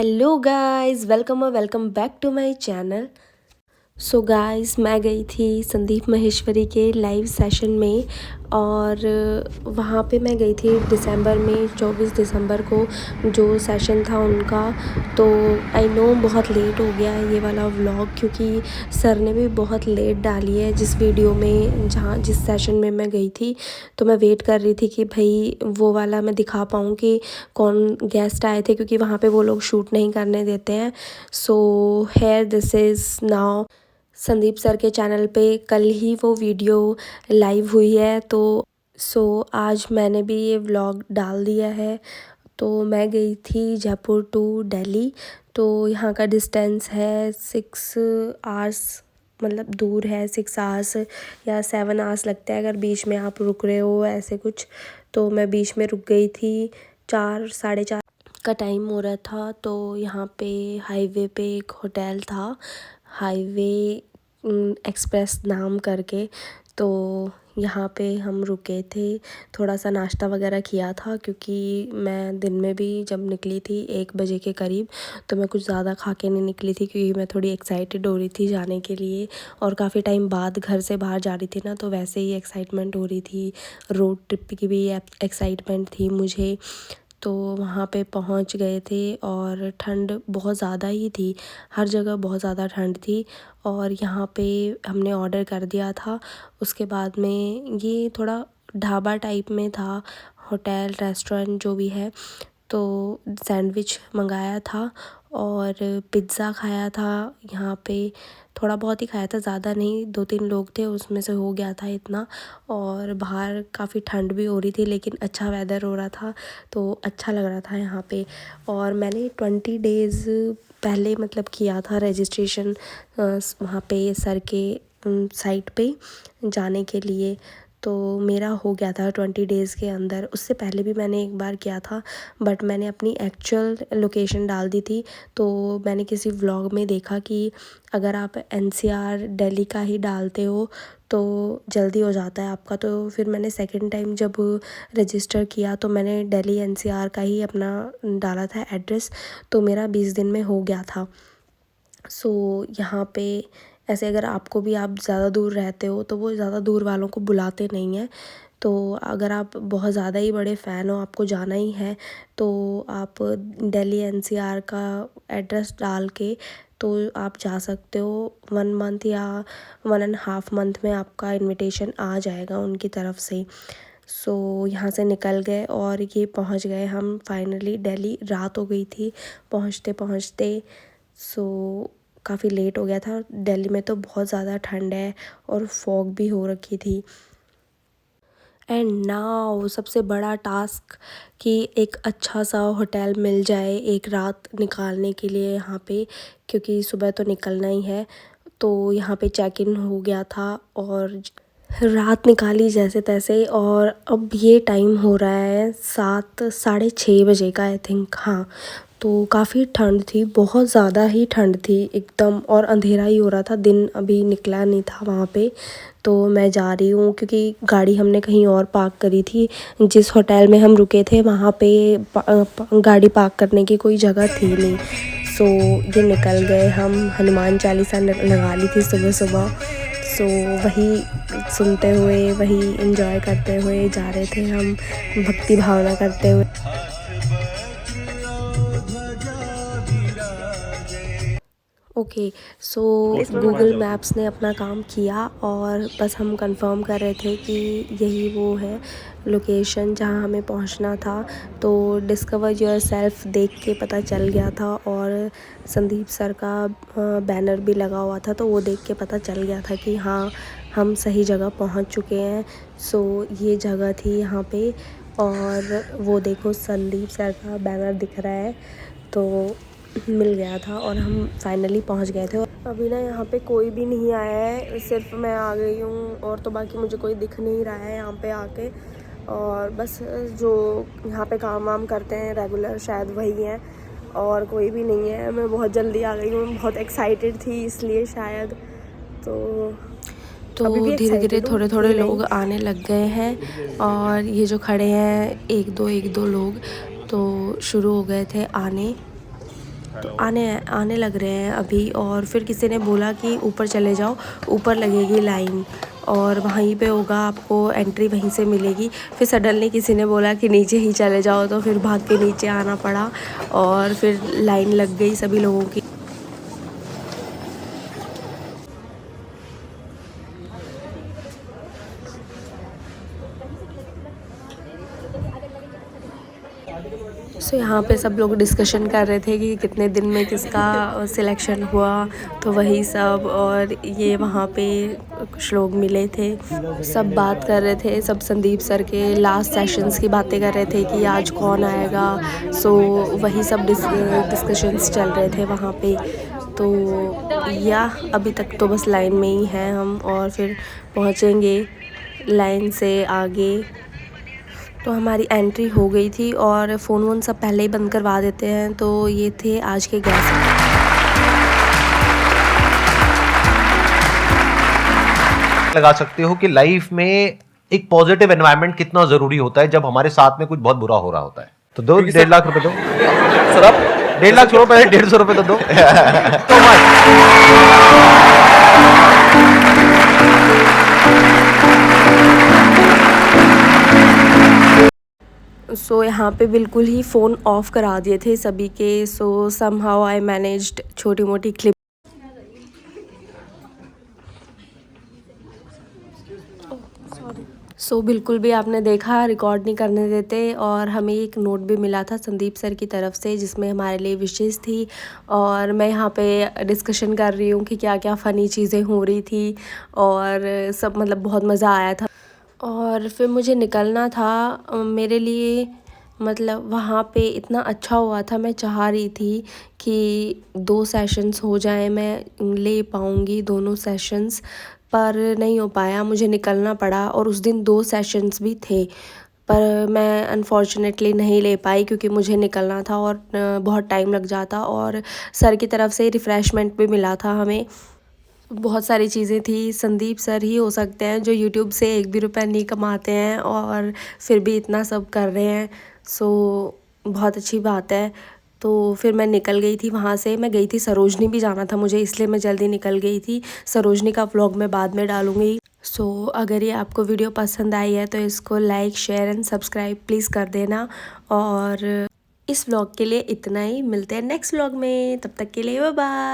Hello guys, welcome back to my channel. So guys, मैं गई थी संदीप माहेश्वरी के लाइव सेशन में और वहाँ पे मैं गई थी दिसंबर में, 24 दिसंबर को जो सेशन था उनका। तो आई नो बहुत लेट हो गया है ये वाला व्लॉग, क्योंकि सर ने भी बहुत लेट डाली है जिस वीडियो में जिस सेशन में मैं गई थी। तो मैं वेट कर रही थी कि भाई वो वाला मैं दिखा पाऊँ कि कौन गेस्ट आए थे, क्योंकि वहाँ पे वो लोग शूट नहीं करने देते हैं। So here this is now Sandeep sir के चैनल पे कल ही वो वीडियो लाइव हुई है। तो आज मैंने भी ये व्लॉग डाल दिया है। तो मैं गई थी जयपुर टू दिल्ली। तो यहाँ का डिस्टेंस है 6 आवर्स, मतलब दूर है 6 आवर्स या 7 आवर्स लगता है अगर बीच में आप रुक रहे हो ऐसे कुछ। तो मैं बीच में रुक गई थी, 4 साढ़े 4 का टाइम हो रहा था। तो यहाँ पे हाईवे पे एक होटल था, हाईवे एक्सप्रेस नाम करके। तो यहाँ पे हम रुके थे, थोड़ा सा नाश्ता वगैरह किया था, क्योंकि मैं दिन में भी जब निकली थी 1 बजे के करीब, तो मैं कुछ ज़्यादा खा के नहीं निकली थी, क्योंकि मैं थोड़ी एक्साइटेड हो रही थी जाने के लिए और काफ़ी टाइम बाद घर से बाहर जा रही थी ना, तो वैसे ही एक्साइटमेंट हो रही थी। रोड ट्रिप की भी एक्साइटमेंट थी मुझे। तो वहाँ पे पहुँच गए थे और ठंड बहुत ज़्यादा ही थी, हर जगह बहुत ज़्यादा ठंड थी। और यहाँ पे हमने ऑर्डर कर दिया था। उसके बाद में ये थोड़ा ढाबा टाइप में था, होटल रेस्टोरेंट जो भी है। तो सैंडविच मंगाया था और पिज़्ज़ा खाया था यहाँ पे। थोड़ा बहुत ही खाया था, ज़्यादा नहीं, 2-3 लोग थे उसमें से हो गया था इतना। और बाहर काफ़ी ठंड भी हो रही थी, लेकिन अच्छा वेदर हो रहा था तो अच्छा लग रहा था यहाँ पे। और मैंने 20 डेज़ पहले मतलब किया था रजिस्ट्रेशन वहाँ पे सर के साइट पे जाने के लिए। तो मेरा हो गया था 20 डेज़ के अंदर। उससे पहले भी मैंने एक बार किया था, बट मैंने अपनी एक्चुअल लोकेशन डाल दी थी। तो मैंने किसी व्लॉग में देखा कि अगर आप NCR दिल्ली का ही डालते हो तो जल्दी हो जाता है आपका। तो फिर मैंने सेकंड टाइम जब रजिस्टर किया तो मैंने दिल्ली NCR का ही अपना डाला था एड्रेस, तो मेरा 20 दिन में हो गया था। यहाँ पे ऐसे अगर आपको भी, आप ज़्यादा दूर रहते हो तो वो ज़्यादा दूर वालों को बुलाते नहीं हैं। तो अगर आप बहुत ज़्यादा ही बड़े फ़ैन हो, आपको जाना ही है, तो आप दिल्ली NCR का एड्रेस डाल के तो आप जा सकते हो। 1 मंथ या 1.5 मंथ में आपका इनविटेशन आ जाएगा उनकी तरफ से। यहाँ से निकल गए और ये पहुंच गए हम फाइनली दिल्ली। रात हो गई थी पहुंचते पहुंचते। काफ़ी लेट हो गया था। दिल्ली में तो बहुत ज़्यादा ठंड है और फॉग भी हो रखी थी। एंड नाउ सबसे बड़ा टास्क कि एक अच्छा सा होटल मिल जाए एक रात निकालने के लिए यहाँ पे, क्योंकि सुबह तो निकलना ही है। तो यहाँ पे चेक इन हो गया था और रात निकाली जैसे तैसे। और अब ये टाइम हो रहा है 7 साढ़े 6 बजे का, आई थिंक। हाँ, तो काफ़ी ठंड थी, बहुत ज़्यादा ही ठंड थी एकदम, और अंधेरा ही हो रहा था, दिन अभी निकला नहीं था वहाँ पे। तो मैं जा रही हूँ, क्योंकि गाड़ी हमने कहीं और पार्क करी थी। जिस होटल में हम रुके थे वहाँ पे गाड़ी पार्क करने की कोई जगह थी नहीं। ये निकल गए हम। हनुमान चालीसा लगा ली थी सुबह सुबह। वही सुनते हुए, वही एंजॉय करते हुए जा रहे थे हम, भक्ति भावना करते हुए। ओके, गूगल मैप्स ने अपना काम किया और बस हम कंफर्म कर रहे थे कि यही वो है लोकेशन जहाँ हमें पहुँचना था। तो डिस्कवर योरसेल्फ देख के पता चल गया था, और संदीप सर का बैनर भी लगा हुआ था, तो वो देख के पता चल गया था कि हाँ, हम सही जगह पहुँच चुके हैं। ये जगह थी यहाँ पे, और वो देखो संदीप सर का बैनर दिख रहा है। तो मिल गया था और हम फाइनली पहुंच गए थे। अभी ना यहाँ पे कोई भी नहीं आया है, सिर्फ मैं आ गई हूँ, और तो बाकी मुझे कोई दिख नहीं रहा है यहाँ पे आके। और बस जो यहाँ पे काम वाम करते हैं रेगुलर शायद वही हैं, और कोई भी नहीं है। मैं बहुत जल्दी आ गई हूँ, बहुत एक्साइटेड थी इसलिए शायद। तो धीरे धीरे थोड़े थोड़े लोग आने लग गए हैं, और ये जो खड़े हैं एक दो लोग तो शुरू हो गए थे आने। तो आने आने लग रहे हैं अभी। और फिर किसी ने बोला कि ऊपर चले जाओ, ऊपर लगेगी लाइन और वहीं पे होगा, आपको एंट्री वहीं से मिलेगी। फिर सडनली किसी ने बोला कि नीचे ही चले जाओ, तो फिर भाग के नीचे आना पड़ा और फिर लाइन लग गई सभी लोगों की। सो यहाँ पे सब लोग डिस्कशन कर रहे थे कि कितने दिन में किसका सिलेक्शन हुआ, तो वही सब। और ये वहाँ पे कुछ लोग मिले थे, सब बात कर रहे थे, सब संदीप सर के लास्ट सेशंस की बातें कर रहे थे कि आज कौन आएगा। सो वही सब डिस्कशंस चल रहे थे वहाँ पे। तो या अभी तक तो बस लाइन में ही हैं हम, और फिर पहुँचेंगे लाइन से आगे। तो हमारी एंट्री हो गई थी और फ़ोन वोन सब पहले ही बंद करवा देते हैं। तो ये थे आज के गेस्ट। लगा सकते हो कि लाइफ में एक पॉजिटिव एनवायरनमेंट कितना जरूरी होता है जब हमारे साथ में कुछ बहुत बुरा हो रहा होता है। तो दो 1.5 लाख रुपए दो सर, आप 1.5 लाख छोड़ो, पहले 150 रुपए तो दो। तो सो यहाँ पे बिल्कुल ही फ़ोन ऑफ करा दिए थे सभी के। सो समहाउ आई मैनेज्ड छोटी मोटी क्लिप। सो बिल्कुल भी आपने देखा रिकॉर्ड नहीं करने देते। और हमें एक नोट भी मिला था संदीप सर की तरफ से, जिसमें हमारे लिए विशेज़ थी। और मैं यहाँ पे डिस्कशन कर रही हूँ कि क्या क्या फ़नी चीज़ें हो रही थी, और सब मतलब बहुत मज़ा आया था। और फिर मुझे निकलना था। मेरे लिए मतलब वहाँ पे इतना अच्छा हुआ था, मैं चाह रही थी कि 2 सेशंस हो जाएं, मैं ले पाऊँगी दोनों सेशंस, पर नहीं हो पाया, मुझे निकलना पड़ा। और उस दिन 2 सेशंस भी थे, पर मैं अनफॉर्चुनेटली नहीं ले पाई क्योंकि मुझे निकलना था और बहुत टाइम लग जाता। और सर की तरफ से रिफ़्रेशमेंट भी मिला था हमें, बहुत सारी चीज़ें थी। संदीप सर ही हो सकते हैं जो यूट्यूब से 1 भी रुपया नहीं कमाते हैं और फिर भी इतना सब कर रहे हैं। सो बहुत अच्छी बात है। तो फिर मैं निकल गई थी वहाँ से। मैं गई थी सरोजनी भी जाना था मुझे, इसलिए मैं जल्दी निकल गई थी। सरोजनी का व्लॉग मैं बाद में डालूँगी। सो अगर ये आपको वीडियो पसंद आई है तो इसको like share and subscribe please कर देना। और इस व्लॉग के लिए इतना ही, मिलते हैं नेक्स्ट व्लॉग में, तब तक के लिए बाय बाय।